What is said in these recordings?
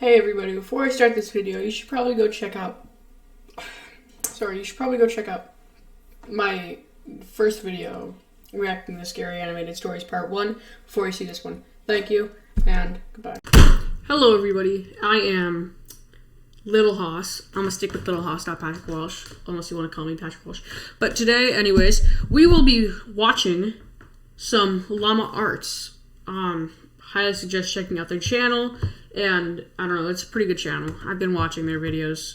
Hey everybody, before I start this video, you should probably go check out my first video reacting to scary animated stories part 1 before you see this one. Thank you, and goodbye. Hello everybody, I am Little Hoss. I'm gonna stick with Little Hoss, not Patrick Walsh, unless you want to call me Patrick Walsh. But today, anyways, we will be watching some llama arts. Highly suggest checking out their channel, and I don't know, it's a pretty good channel. I've been watching their videos.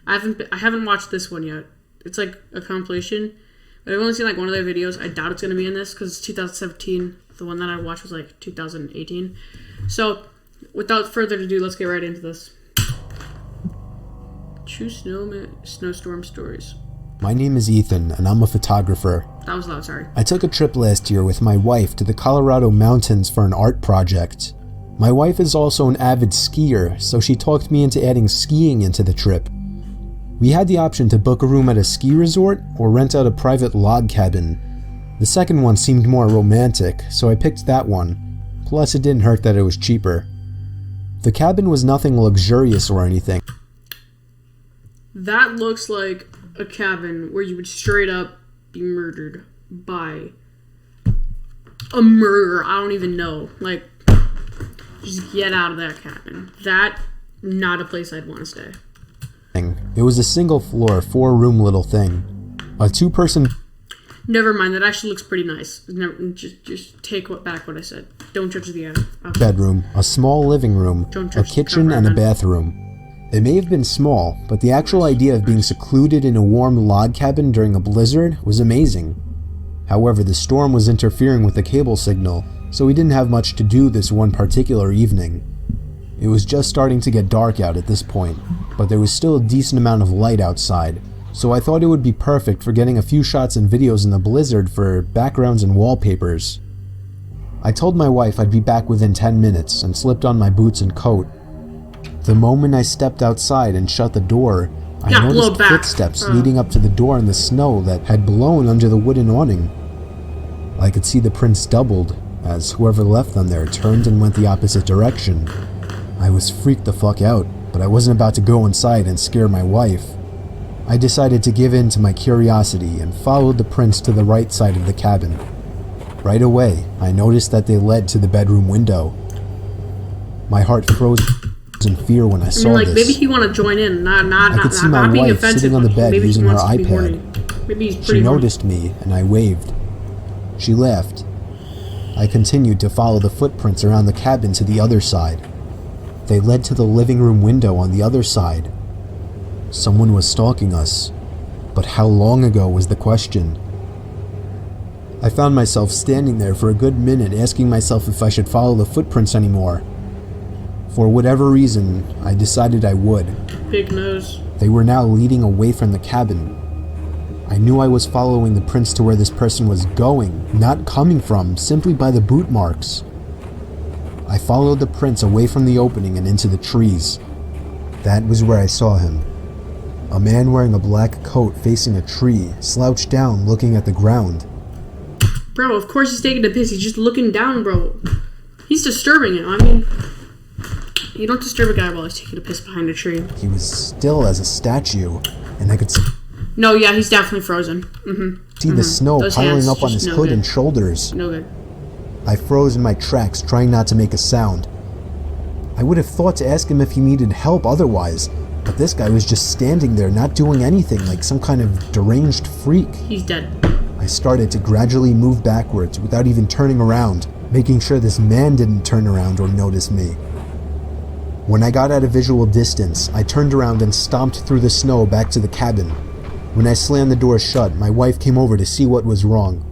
I haven't watched this one yet. It's like a compilation, but I've only seen like one of their videos. I doubt it's gonna be in this because it's 2017. The one that I watched was like 2018. So, without further ado, let's get right into this. True snowstorm stories. My name is Ethan, and I'm a photographer. That was loud, sorry. I took a trip last year with my wife to the Colorado mountains for an art project. My wife is also an avid skier, so she talked me into adding skiing into the trip. We had the option to book a room at a ski resort or rent out a private log cabin. The second one seemed more romantic, so I picked that one. Plus, it didn't hurt that it was cheaper. The cabin was nothing luxurious or anything. That looks like a cabin where you would straight up be murdered by a murderer. I don't even know. Like, just get out of that cabin. That, not a place I'd want to stay. It was a single floor, 4-room little thing. A 2-person... Never mind, that actually looks pretty nice. Just take back what I said. Don't judge the other. Okay. Bedroom, a small living room, a kitchen, and a bathroom. It may have been small, but the actual idea of being secluded in a warm log cabin during a blizzard was amazing. However, the storm was interfering with the cable signal, so we didn't have much to do this one particular evening. It was just starting to get dark out at this point, but there was still a decent amount of light outside, so I thought it would be perfect for getting a few shots and videos in the blizzard for backgrounds and wallpapers. I told my wife I'd be back within 10 minutes and slipped on my boots and coat. The moment I stepped outside and shut the door, I noticed footsteps leading up to the door in the snow that had blown under the wooden awning. I could see the prints doubled, as whoever left them there turned and went the opposite direction. I was freaked the fuck out, but I wasn't about to go inside and scare my wife. I decided to give in to my curiosity and followed the prints to the right side of the cabin. Right away, I noticed that they led to the bedroom window. My heart froze in fear when I saw this. Maybe he want to join in, I could see my wife sitting on the bed using her iPad. Maybe he's she noticed me, and I waved. She laughed. I continued to follow the footprints around the cabin to the other side. They led to the living room window on the other side. Someone was stalking us, but how long ago was the question. I found myself standing there for a good minute asking myself if I should follow the footprints anymore. For whatever reason, I decided I would. Big nose. They were now leading away from the cabin. I knew I was following the prints to where this person was going, not coming from, simply by the boot marks. I followed the prints away from the opening and into the trees. That was where I saw him. A man wearing a black coat facing a tree, slouched down looking at the ground. Bro, of course he's taking a piss. He's just looking down, bro. He's disturbing him. I mean, you don't disturb a guy while he's taking a piss behind a tree. He was still as a statue, and I could see... No, yeah, he's definitely frozen. See the snow piling up on his hood and shoulders. No good. I froze in my tracks, trying not to make a sound. I would have thought to ask him if he needed help otherwise, but this guy was just standing there, not doing anything, like some kind of deranged freak. He's dead. I started to gradually move backwards without even turning around, making sure this man didn't turn around or notice me. When I got at a visual distance, I turned around and stomped through the snow back to the cabin. When I slammed the door shut, my wife came over to see what was wrong.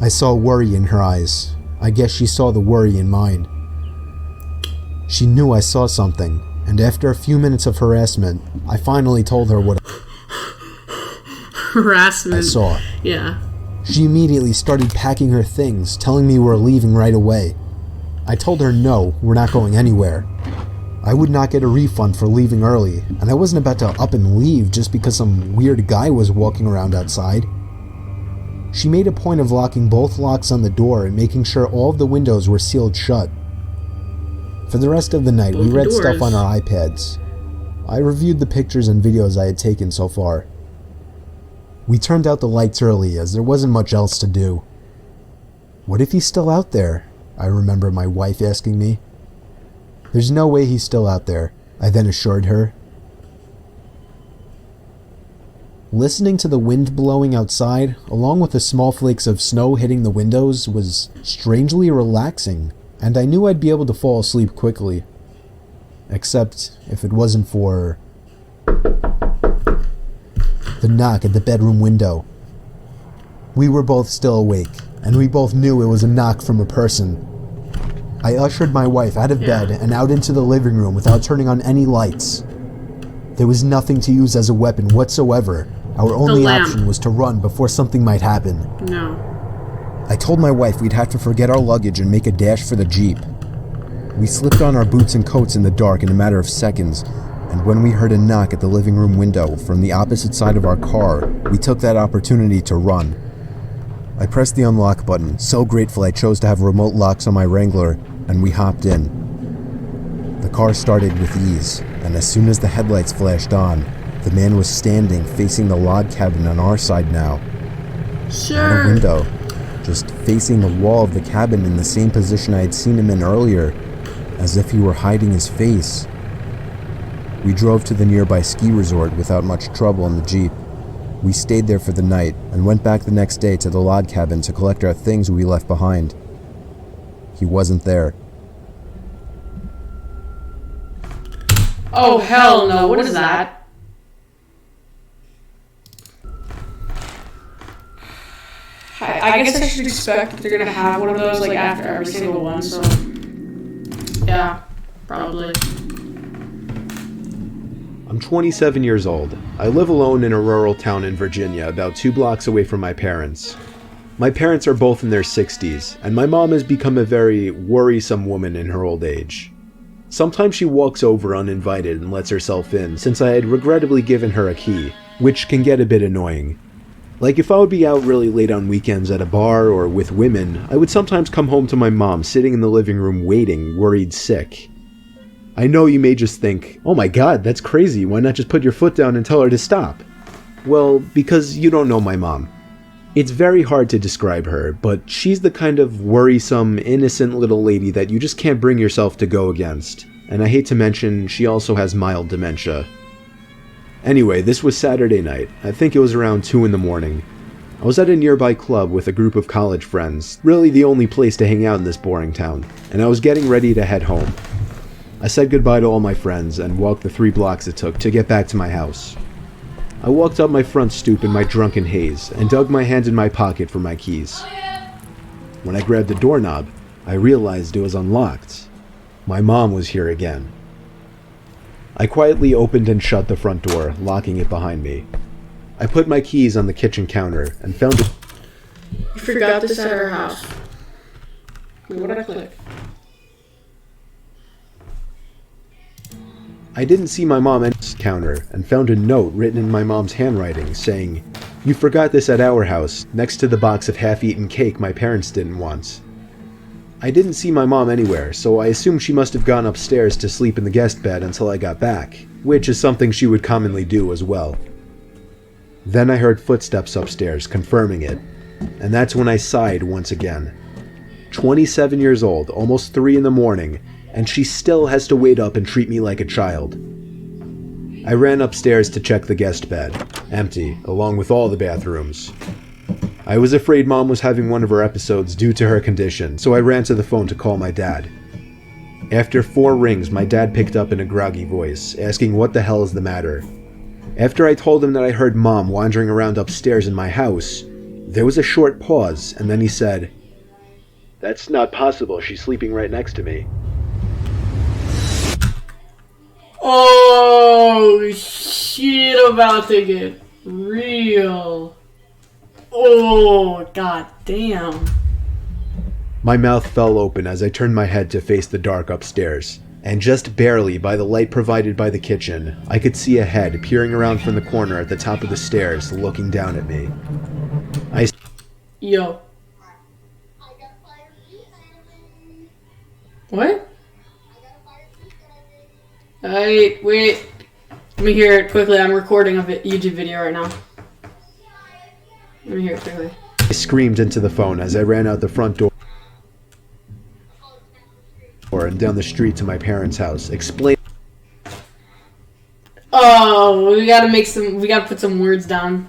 I saw worry in her eyes. I guess she saw the worry in mine. She knew I saw something, and after a few minutes of harassment, I finally told her what harassment I saw. Yeah. She immediately started packing her things, telling me we're leaving right away. I told her no, we're not going anywhere. I would not get a refund for leaving early, and I wasn't about to up and leave just because some weird guy was walking around outside. She made a point of locking both locks on the door and making sure all of the windows were sealed shut. For the rest of the night, we read stuff on our iPads. I reviewed the pictures and videos I had taken so far. We turned out the lights early as there wasn't much else to do. What if he's still out there? I remember my wife asking me. There's no way he's still out there, I then assured her. Listening to the wind blowing outside, along with the small flakes of snow hitting the windows, was strangely relaxing, and I knew I'd be able to fall asleep quickly. Except if it wasn't for the knock at the bedroom window. We were both still awake, and we both knew it was a knock from a person. I ushered my wife out of bed and out into the living room without turning on any lights. There was nothing to use as a weapon whatsoever. Our only option was to run before something might happen. No. I told my wife we'd have to forget our luggage and make a dash for the Jeep. We slipped on our boots and coats in the dark in a matter of seconds, and when we heard a knock at the living room window from the opposite side of our car, we took that opportunity to run. I pressed the unlock button, so grateful I chose to have remote locks on my Wrangler, and we hopped in. The car started with ease, and as soon as the headlights flashed on, the man was standing facing the log cabin on our side now. Sure. At a window, just facing the wall of the cabin in the same position I had seen him in earlier, as if he were hiding his face. We drove to the nearby ski resort without much trouble in the Jeep. We stayed there for the night and went back the next day to the log cabin to collect our things we left behind. He wasn't there. Oh, hell no. What is that? I guess I should expect that they're gonna have one of those like after every single one, so yeah, probably. I'm 27 years old. I live alone in a rural town in Virginia, about 2 blocks away from my parents. My parents are both in their 60s, and my mom has become a very worrisome woman in her old age. Sometimes she walks over uninvited and lets herself in, since I had regrettably given her a key, which can get a bit annoying. Like if I would be out really late on weekends at a bar or with women, I would sometimes come home to my mom sitting in the living room waiting, worried sick. I know you may just think, oh my god, that's crazy, why not just put your foot down and tell her to stop? Well, because you don't know my mom. It's very hard to describe her, but she's the kind of worrisome, innocent little lady that you just can't bring yourself to go against. And I hate to mention, she also has mild dementia. Anyway, this was Saturday night. I think it was around 2 in the morning. I was at a nearby club with a group of college friends, really the only place to hang out in this boring town, and I was getting ready to head home. I said goodbye to all my friends and walked the 3 blocks it took to get back to my house. I walked up my front stoop in my drunken haze and dug my hand in my pocket for my keys. When I grabbed the doorknob, I realized it was unlocked. My mom was here again. I quietly opened and shut the front door, locking it behind me. I put my keys on the kitchen counter and found it. You forgot this at our house. What did I click? I didn't see my mom at the counter and found a note written in my mom's handwriting saying, "You forgot this at our house, next to the box of half-eaten cake my parents didn't want." I didn't see my mom anywhere, so I assumed she must have gone upstairs to sleep in the guest bed until I got back, which is something she would commonly do as well. Then I heard footsteps upstairs, confirming it, and that's when I sighed once again. 27 years old, almost 3 in the morning, and she still has to wait up and treat me like a child. I ran upstairs to check the guest bed, empty, along with all the bathrooms. I was afraid Mom was having one of her episodes due to her condition, so I ran to the phone to call my dad. After 4 rings, my dad picked up in a groggy voice, asking what the hell is the matter. After I told him that I heard Mom wandering around upstairs in my house, there was a short pause, and then he said, "That's not possible, she's sleeping right next to me." Oh, shit, about to get real. Oh, god damn. My mouth fell open as I turned my head to face the dark upstairs, and just barely by the light provided by the kitchen, I could see a head peering around from the corner at the top of the stairs, looking down at me. Yo. What? Wait. Let me hear it quickly. I'm recording a YouTube video right now. Let me hear it quickly. I screamed into the phone as I ran out the front door and down the street to my parents' house, explaining. Oh, we gotta put some words down.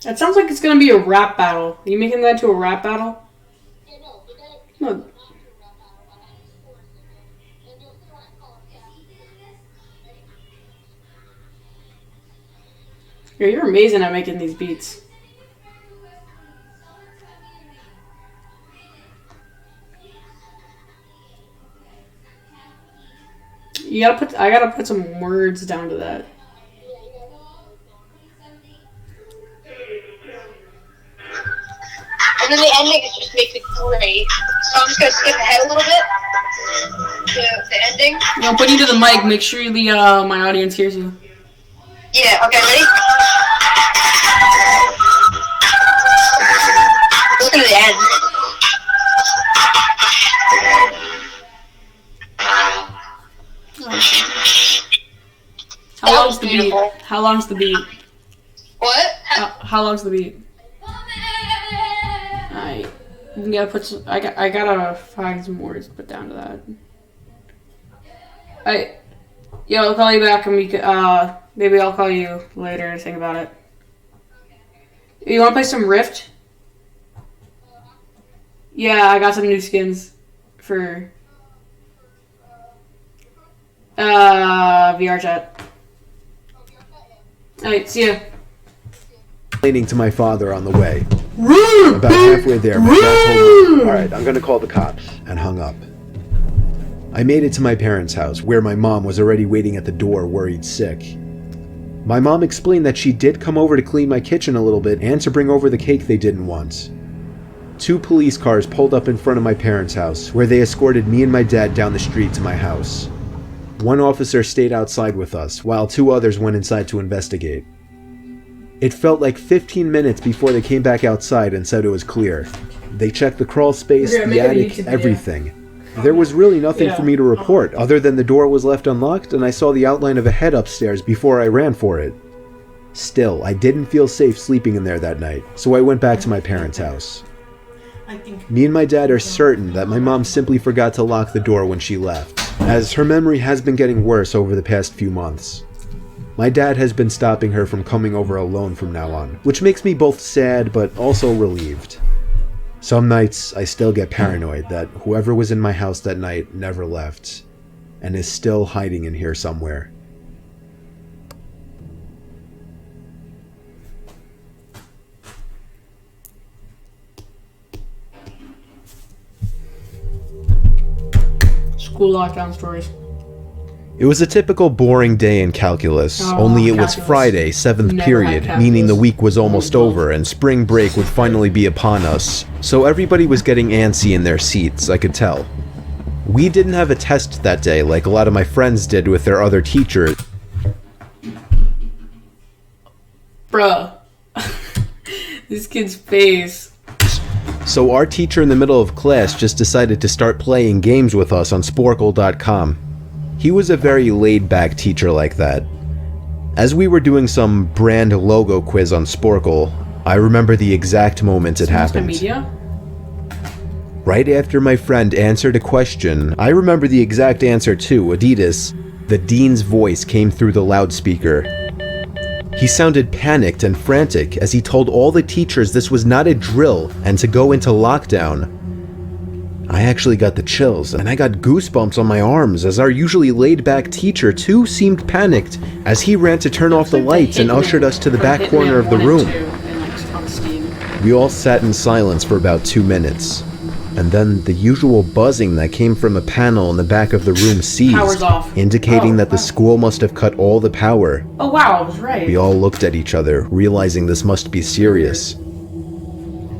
That sounds like it's gonna be a rap battle. Are you making that to a rap battle? No. You're amazing at making these beats. I gotta put some words down to that. And then the ending just makes it great. So I'm just gonna skip ahead a little bit to the ending. I'm putting you to the mic. Make sure my audience hears you. Yeah. Okay. Ready? Look at the end. How long's the beat? How long's the beat? What? How long's the beat? I gotta find some words to put down to that. I'll call you back and maybe I'll call you later to think about it. You wanna play some Rift? Yeah, I got some new skins for VR chat. Alright, see ya. Complaining to my father on the way. About halfway there, my dad told me, "Alright, I'm gonna call the cops," and hung up. I made it to my parents' house, where my mom was already waiting at the door, worried sick. My mom explained that she did come over to clean my kitchen a little bit and to bring over the cake they didn't want. 2 police cars pulled up in front of my parents' house, where they escorted me and my dad down the street to my house. 1 officer stayed outside with us, while 2 others went inside to investigate. It felt like 15 minutes before they came back outside and said it was clear. They checked the crawl space, the attic, everything. There was really nothing for me to report, other than the door was left unlocked and I saw the outline of a head upstairs before I ran for it. Still, I didn't feel safe sleeping in there that night, so I went back to my parents' house. Me and my dad are certain that my mom simply forgot to lock the door when she left, as her memory has been getting worse over the past few months. My dad has been stopping her from coming over alone from now on, which makes me both sad but also relieved. Some nights I still get paranoid that whoever was in my house that night never left, and is still hiding in here somewhere. School lockdown stories. It was a typical boring day in calculus, only it was Friday, 7th period, meaning the week was almost over and spring break would finally be upon us, so everybody was getting antsy in their seats, I could tell. We didn't have a test that day like a lot of my friends did with their other teachers. Bruh. This kid's face. So our teacher in the middle of class just decided to start playing games with us on Sporkle.com. He was a very laid-back teacher like that. As we were doing some brand logo quiz on Sporkle, I remember the exact moment it happened. Media? Right after my friend answered a question, I remember the exact answer too, Adidas. The dean's voice came through the loudspeaker. He sounded panicked and frantic as he told all the teachers this was not a drill and to go into lockdown. I actually got the chills, and I got goosebumps on my arms as our usually laid-back teacher too seemed panicked as he ran to turn off the lights and ushered us to the back corner of the room. We all sat in silence for about 2 minutes, and then the usual buzzing that came from a panel in the back of the room ceased, indicating that the school must have cut all the power. Oh wow, I was right. We all looked at each other, realizing this must be serious.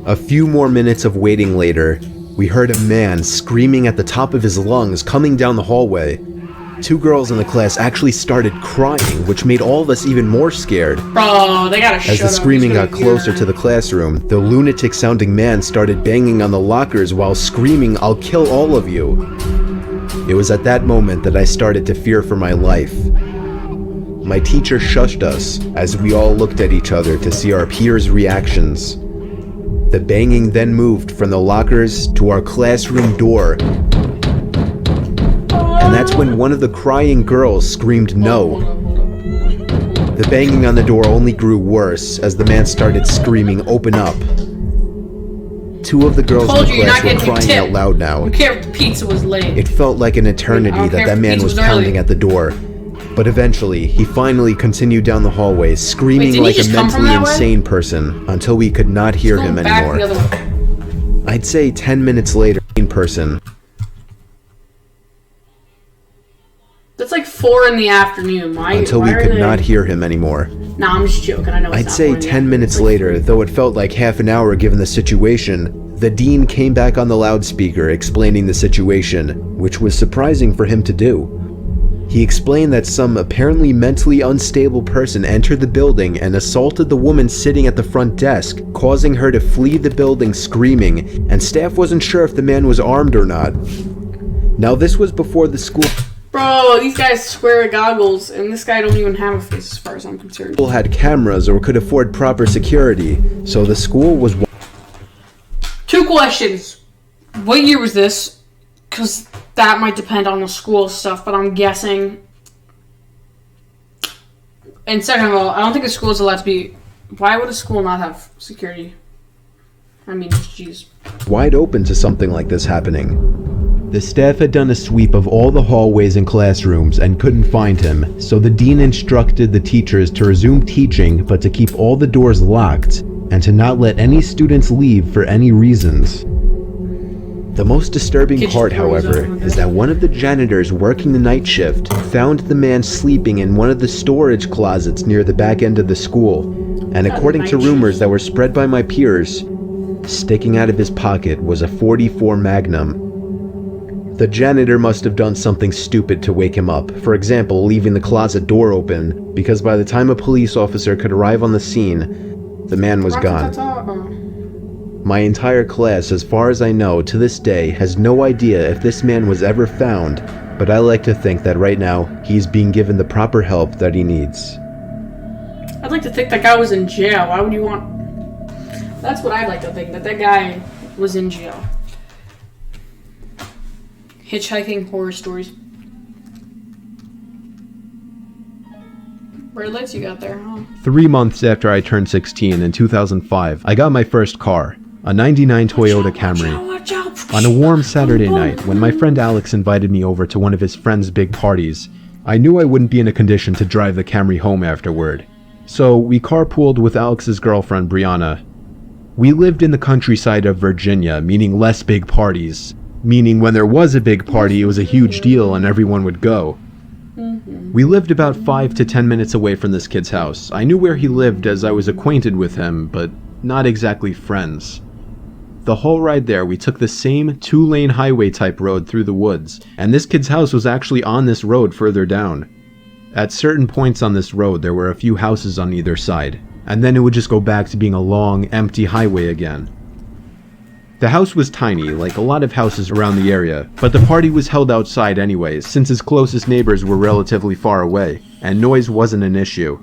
A few more minutes of waiting later, we heard a man screaming at the top of his lungs coming down the hallway. 2 girls in the class actually started crying, which made all of us even more scared. Bro, they gotta shut up. As the screaming got closer to the classroom, the lunatic-sounding man started banging on the lockers while screaming, "I'll kill all of you." It was at that moment that I started to fear for my life. My teacher shushed us as we all looked at each other to see our peers' reactions. The banging then moved from the lockers to our classroom door. And that's when one of the crying girls screamed no. The banging on the door only grew worse as the man started screaming, "Open up." 2 of the girls in the class were crying out loud now. You care if the pizza was late. It felt like an eternity that man was pounding at the door. But eventually, he finally continued down the hallway, screaming like a mentally insane person until we could not hear him anymore. I'd say 10 minutes later, in person. That's like 4 in the afternoon. Until we could not hear him anymore. Nah, I'm just joking. I know it's I'd not say 10 minutes later, though it felt like half an hour given the situation, the dean came back on the loudspeaker explaining the situation, which was surprising for him to do. He explained that some apparently mentally unstable person entered the building and assaulted the woman sitting at the front desk, causing her to flee the building screaming, and staff wasn't sure if the man was armed or not. Now this was before the school... Bro, these guys swear goggles, and this guy don't even have a face as far as I'm concerned. ...had cameras or could afford proper security, so the school was... 2 questions. What year was this? Because that might depend on the school stuff, but I'm guessing. And second of all, I don't think a school is allowed to be... Why would a school not have security? I mean, jeez. ...wide open to something like this happening. The staff had done a sweep of all the hallways and classrooms and couldn't find him, so the dean instructed the teachers to resume teaching but to keep all the doors locked and to not let any students leave for any reasons. The most disturbing part, however, is that one of the janitors working the night shift found the man sleeping in one of the storage closets near the back end of the school, and according to rumors that were spread by my peers, sticking out of his pocket was a .44 Magnum. The janitor must have done something stupid to wake him up, for example, leaving the closet door open, because by the time a police officer could arrive on the scene, the man was gone. My entire class, as far as I know, to this day, has no idea if this man was ever found, but I like to think that right now, he's being given the proper help that he needs. I'd like to think that guy was in jail. Why would you want... That's what I'd like to think, that guy was in jail. Hitchhiking horror stories. Red lights you got there, huh? 3 months after I turned 16 in 2005, I got my first car, a '99 Toyota Camry. On a warm Saturday night, when my friend Alex invited me over to one of his friend's big parties, I knew I wouldn't be in a condition to drive the Camry home afterward. So we carpooled with Alex's girlfriend, Brianna. We lived in the countryside of Virginia, meaning less big parties. Meaning when there was a big party, it was a huge deal and everyone would go. We lived about 5 to 10 minutes away from this kid's house. I knew where he lived as I was acquainted with him, but not exactly friends. The whole ride there, we took the same 2-lane highway type road through the woods, and this kid's house was actually on this road further down. At certain points on this road, there were a few houses on either side, and then it would just go back to being a long, empty highway again. The house was tiny, like a lot of houses around the area, but the party was held outside anyways, since his closest neighbors were relatively far away, and noise wasn't an issue.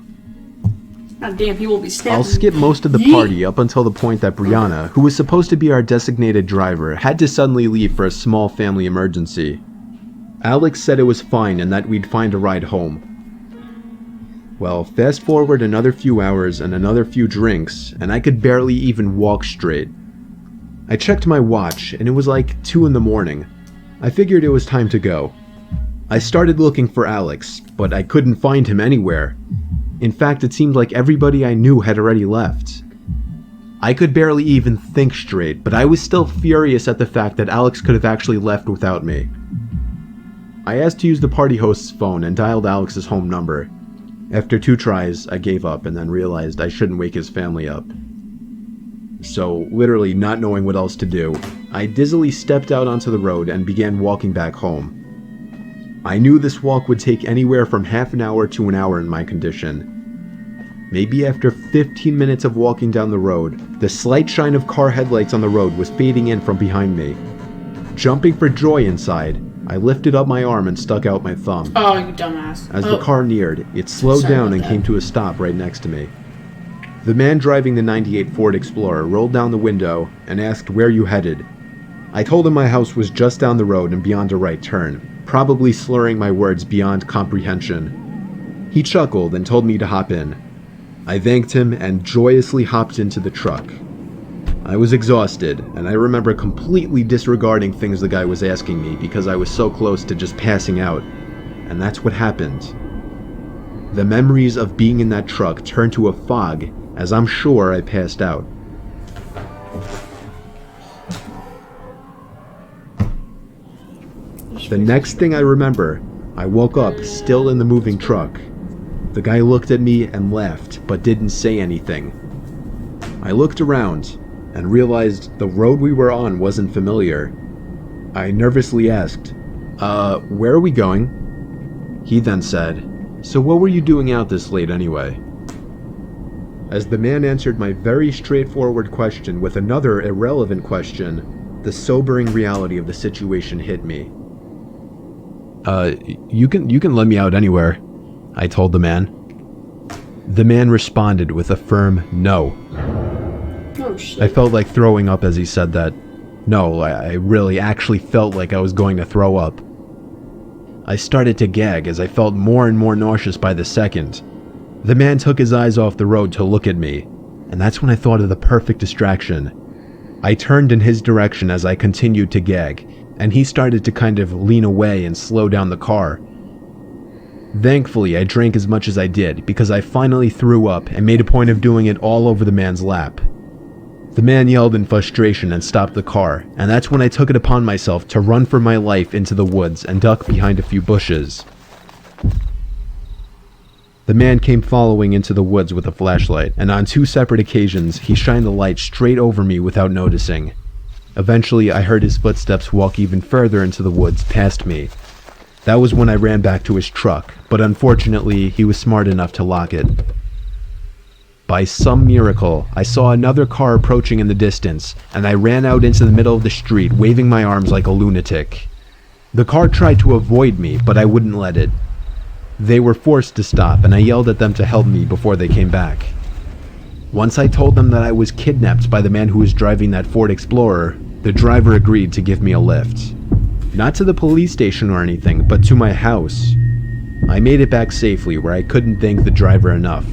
God damn, he will be snapping. I'll skip most of the party up until the point that Brianna, who was supposed to be our designated driver, had to suddenly leave for a small family emergency. Alex said it was fine and that we'd find a ride home. Well, fast forward another few hours and another few drinks, and I could barely even walk straight. I checked my watch, and it was like 2 in the morning. I figured it was time to go. I started looking for Alex, but I couldn't find him anywhere. In fact, it seemed like everybody I knew had already left. I could barely even think straight, but I was still furious at the fact that Alex could have actually left without me. I asked to use the party host's phone and dialed Alex's home number. After 2 tries, I gave up and then realized I shouldn't wake his family up. so literally not knowing what else to do, I dizzily stepped out onto the road and began walking back home. I knew this walk would take anywhere from half an hour to an hour in my condition. Maybe after 15 minutes of walking down the road, the slight shine of car headlights on the road was fading in from behind me. Jumping for joy inside, I lifted up my arm and stuck out my thumb. Oh, you dumbass. As the car neared, it slowed down and came to a stop right next to me. The man driving the '98 Ford Explorer rolled down the window and asked where you headed. I told him my house was just down the road and beyond a right turn, probably slurring my words beyond comprehension. He chuckled and told me to hop in. I thanked him and joyously hopped into the truck. I was exhausted, and I remember completely disregarding things the guy was asking me because I was so close to just passing out. And that's what happened. The memories of being in that truck turned to a fog, as I'm sure I passed out. The next thing I remember, I woke up still in the moving truck. The guy looked at me and laughed, but didn't say anything. I looked around and realized the road we were on wasn't familiar. I nervously asked, where are we going? He then said, so what were you doing out this late anyway? As the man answered my very straightforward question with another irrelevant question, the sobering reality of the situation hit me. You can let me out anywhere, I told the man. The man responded with a firm no. Oh, shit. I felt like throwing up as he said that. No, I really actually felt like I was going to throw up. I started to gag as I felt more and more nauseous by the second. The man took his eyes off the road to look at me, and that's when I thought of the perfect distraction. I turned in his direction as I continued to gag, and he started to kind of lean away and slow down the car. Thankfully, I drank as much as I did because I finally threw up and made a point of doing it all over the man's lap. The man yelled in frustration and stopped the car, and that's when I took it upon myself to run for my life into the woods and duck behind a few bushes. The man came following into the woods with a flashlight, and on 2 separate occasions, he shined the light straight over me without noticing. Eventually, I heard his footsteps walk even further into the woods past me. That was when I ran back to his truck, but unfortunately, he was smart enough to lock it. By some miracle, I saw another car approaching in the distance, and I ran out into the middle of the street, waving my arms like a lunatic. The car tried to avoid me, but I wouldn't let it. They were forced to stop, and I yelled at them to help me before they came back. Once I told them that I was kidnapped by the man who was driving that Ford Explorer, the driver agreed to give me a lift. Not to the police station or anything, but to my house. I made it back safely, where I couldn't thank the driver enough.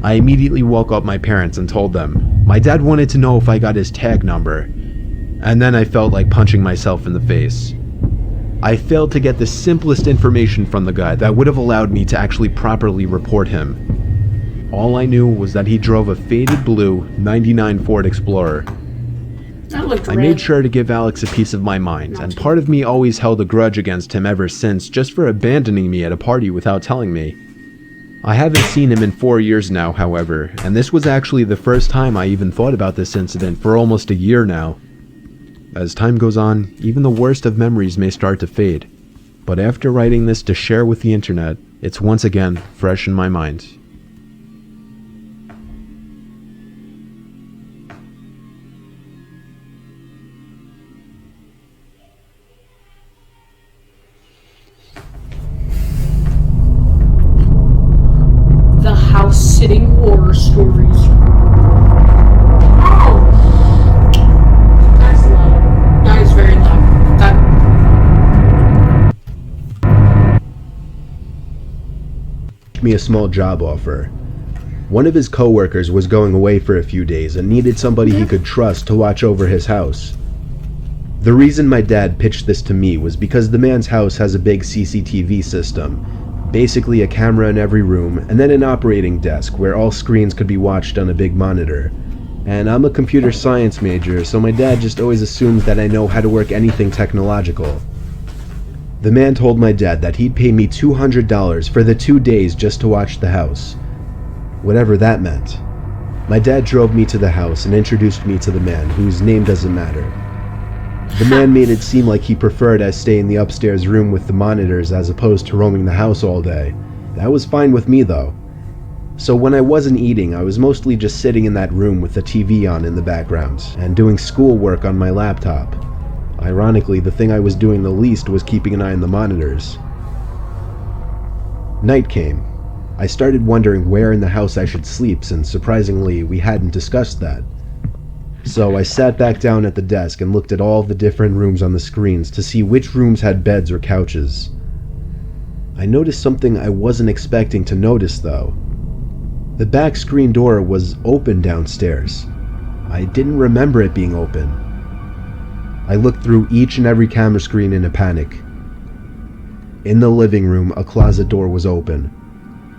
I immediately woke up my parents and told them. My dad wanted to know if I got his tag number, and then I felt like punching myself in the face. I failed to get the simplest information from the guy that would have allowed me to actually properly report him. All I knew was that he drove a faded blue '99 Ford Explorer. I made sure to give Alex a piece of my mind, and part of me always held a grudge against him ever since, just for abandoning me at a party without telling me. I haven't seen him in 4 years now, however, and this was actually the first time I even thought about this incident for almost a year now. As time goes on, even the worst of memories may start to fade, but after writing this to share with the internet, it's once again fresh in my mind. House-sitting horror stories. Oh! That's loud. That is very loud. Me a small job offer. One of his coworkers was going away for a few days and needed somebody he could trust to watch over his house. The reason my dad pitched this to me was because the man's house has a big CCTV system. Basically a camera in every room, and then an operating desk where all screens could be watched on a big monitor. And I'm a computer science major, so my dad just always assumes that I know how to work anything technological. The man told my dad that he'd pay me $200 for the 2 days just to watch the house. Whatever that meant. My dad drove me to the house and introduced me to the man, whose name doesn't matter. The man made it seem like he preferred I stay in the upstairs room with the monitors as opposed to roaming the house all day. That was fine with me though. So when I wasn't eating, I was mostly just sitting in that room with the TV on in the background, and doing schoolwork on my laptop. Ironically, the thing I was doing the least was keeping an eye on the monitors. Night came. I started wondering where in the house I should sleep, since surprisingly, we hadn't discussed that. So I sat back down at the desk and looked at all the different rooms on the screens to see which rooms had beds or couches. I noticed something I wasn't expecting to notice though. The back screen door was open downstairs. I didn't remember it being open. I looked through each and every camera screen in a panic. In the living room, a closet door was open.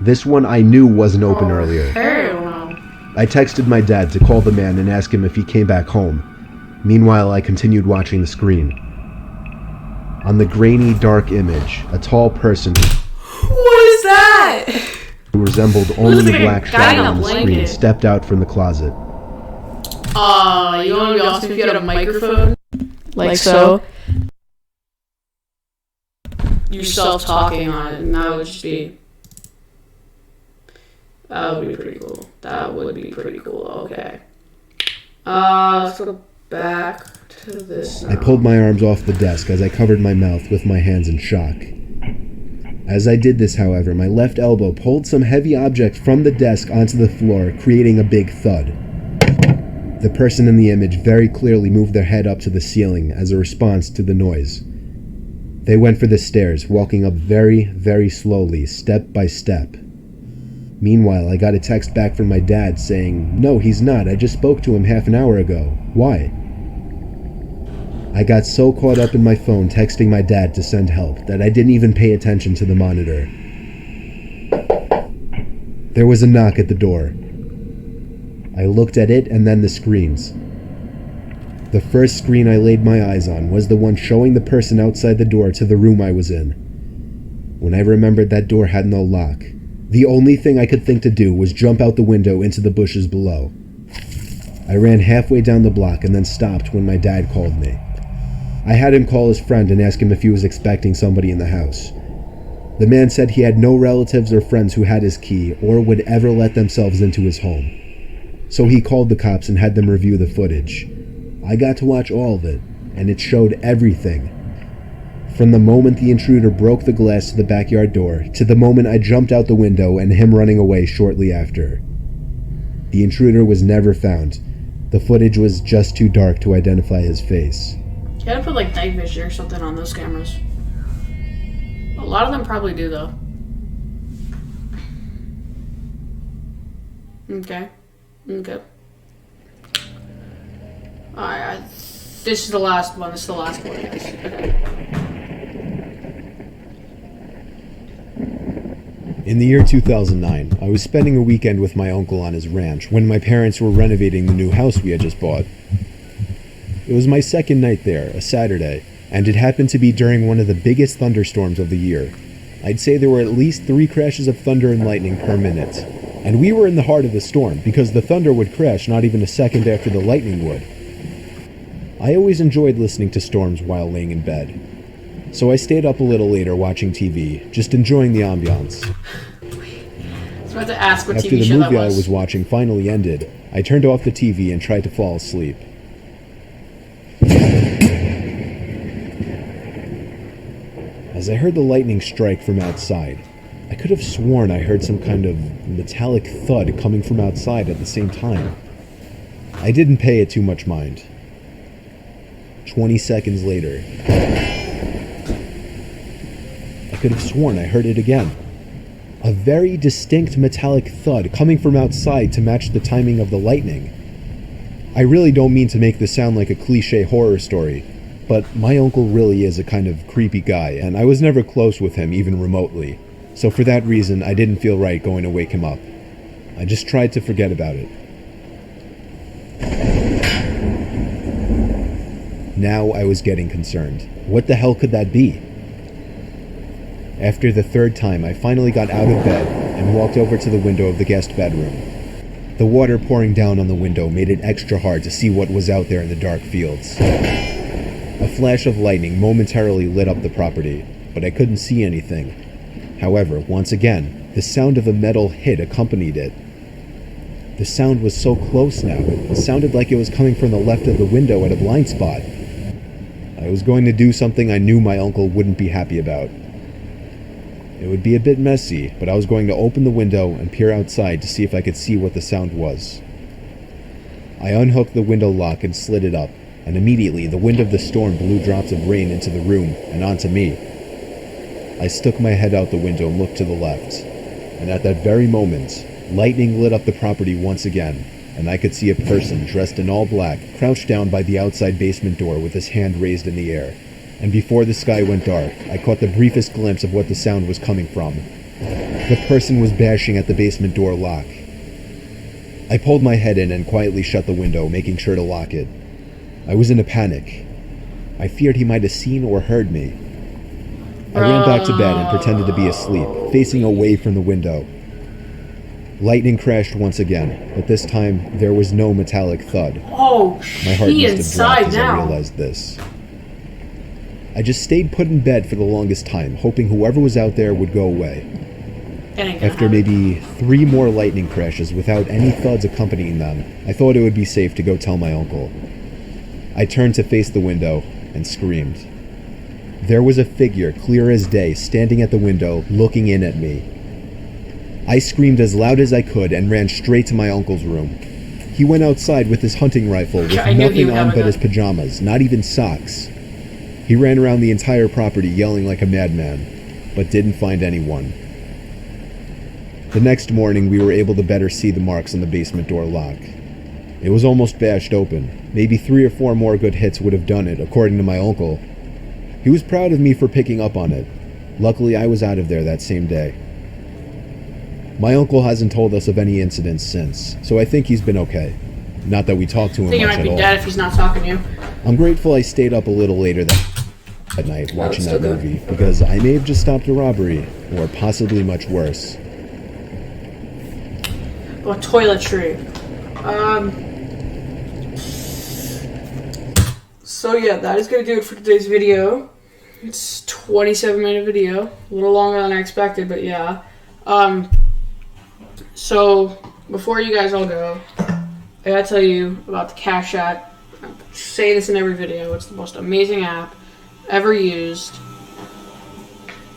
This one I knew wasn't open earlier. Hell no. I texted my dad to call the man and ask him if he came back home. Meanwhile, I continued watching the screen. On the grainy, dark image, a tall person What is that? who resembled only like a a black guy shadow in a on the screen blanket. stepped out from the closet. You want to be awesome if you had a microphone? Like so? Yourself talking on it, and that would just be... That would be pretty cool. That would be pretty cool. Okay. Let's go back to this now. I pulled my arms off the desk as I covered my mouth with my hands in shock. As I did this, however, my left elbow pulled some heavy object from the desk onto the floor, creating a big thud. The person in the image very clearly moved their head up to the ceiling as a response to the noise. They went for the stairs, walking up very, very slowly, step by step. Meanwhile, I got a text back from my dad saying, "No, he's not. I just spoke to him half an hour ago. Why?" I got so caught up in my phone texting my dad to send help that I didn't even pay attention to the monitor. There was a knock at the door. I looked at it and then the screens. The first screen I laid my eyes on was the one showing the person outside the door to the room I was in. When I remembered that door had no lock, the only thing I could think to do was jump out the window into the bushes below. I ran halfway down the block and then stopped when my dad called me. I had him call his friend and ask him if he was expecting somebody in the house. The man said he had no relatives or friends who had his key or would ever let themselves into his home. So he called the cops and had them review the footage. I got to watch all of it, and it showed everything. From the moment the intruder broke the glass to the backyard door, to the moment I jumped out the window and him running away shortly after. The intruder was never found. The footage was just too dark to identify his face. You gotta put like night vision or something on those cameras. A lot of them probably do though. Okay. Alright, this is the last one. This is the last one, guys. Okay. In the year 2009, I was spending a weekend with my uncle on his ranch when my parents were renovating the new house we had just bought. It was my second night there, a Saturday, and it happened to be during one of the biggest thunderstorms of the year. I'd say there were at least 3 crashes of thunder and lightning per minute. And we were in the heart of the storm, because the thunder would crash not even a second after the lightning would. I always enjoyed listening to storms while laying in bed. So I stayed up a little later watching TV, just enjoying the ambiance. I was about to ask what After TV the show that movie I was. was watching finally ended, I turned off the TV and tried to fall asleep. As I heard the lightning strike from outside, I could have sworn I heard some kind of metallic thud coming from outside at the same time. I didn't pay it too much mind. 20 seconds later, I could have sworn I heard it again. A very distinct metallic thud coming from outside to match the timing of the lightning. I really don't mean to make this sound like a cliche horror story, but my uncle really is a kind of creepy guy, and I was never close with him even remotely. So for that reason, I didn't feel right going to wake him up. I just tried to forget about it. Now I was getting concerned. What the hell could that be? After the third time, I finally got out of bed and walked over to the window of the guest bedroom. The water pouring down on the window made it extra hard to see what was out there in the dark fields. A flash of lightning momentarily lit up the property, but I couldn't see anything. However, once again, the sound of a metal hit accompanied it. The sound was so close now, it sounded like it was coming from the left of the window at a blind spot. I was going to do something I knew my uncle wouldn't be happy about. It would be a bit messy, but I was going to open the window and peer outside to see if I could see what the sound was. I unhooked the window lock and slid it up, and immediately the wind of the storm blew drops of rain into the room and onto me. I stuck my head out the window and looked to the left, and at that very moment, lightning lit up the property once again, and I could see a person dressed in all black crouched down by the outside basement door with his hand raised in the air. And before the sky went dark, I caught the briefest glimpse of what the sound was coming from. The person was bashing at the basement door lock. I pulled my head in and quietly shut the window, making sure to lock it. I was in a panic. I feared he might have seen or heard me. I ran back to bed and pretended to be asleep, facing away from the window. Lightning crashed once again, but this time there was no metallic thud. Oh, my heart must have dropped as now. I realized this. I just stayed put in bed for the longest time, hoping whoever was out there would go away. After maybe 3 more lightning crashes without any thuds accompanying them, I thought it would be safe to go tell my uncle. I turned to face the window and screamed. There was a figure, clear as day, standing at the window, looking in at me. I screamed as loud as I could and ran straight to my uncle's room. He went outside with his hunting rifle with nothing on but his pajamas, not even socks. He ran around the entire property yelling like a madman, but didn't find anyone. The next morning, we were able to better see the marks on the basement door lock. It was almost bashed open. Maybe 3 or 4 more good hits would have done it, according to my uncle. He was proud of me for picking up on it. Luckily, I was out of there that same day. My uncle hasn't told us of any incidents since, so I think he's been okay. Not that we talk to him much at all. I think he might be dead if he's not talking to you. I'm grateful I stayed up a little later that night watching that movie, because I may have just stopped a robbery, or possibly much worse. Oh, toiletry. So yeah, that is going to do it for today's video. It's a 27-minute video. A little longer than I expected, but yeah. So, before you guys all go, I gotta tell you about the Cash App. I say this in every video. It's the most amazing app ever used.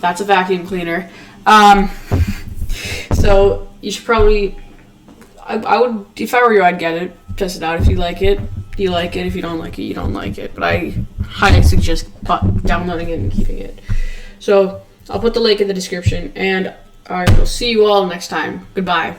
That's a vacuum cleaner. So, you should probably... I would, if I were you, I'd get it. Test it out. If you like it, you like it. If you don't like it, you don't like it. But I highly suggest downloading it and keeping it. So, I'll put the link in the description, and I will see you all next time. Goodbye.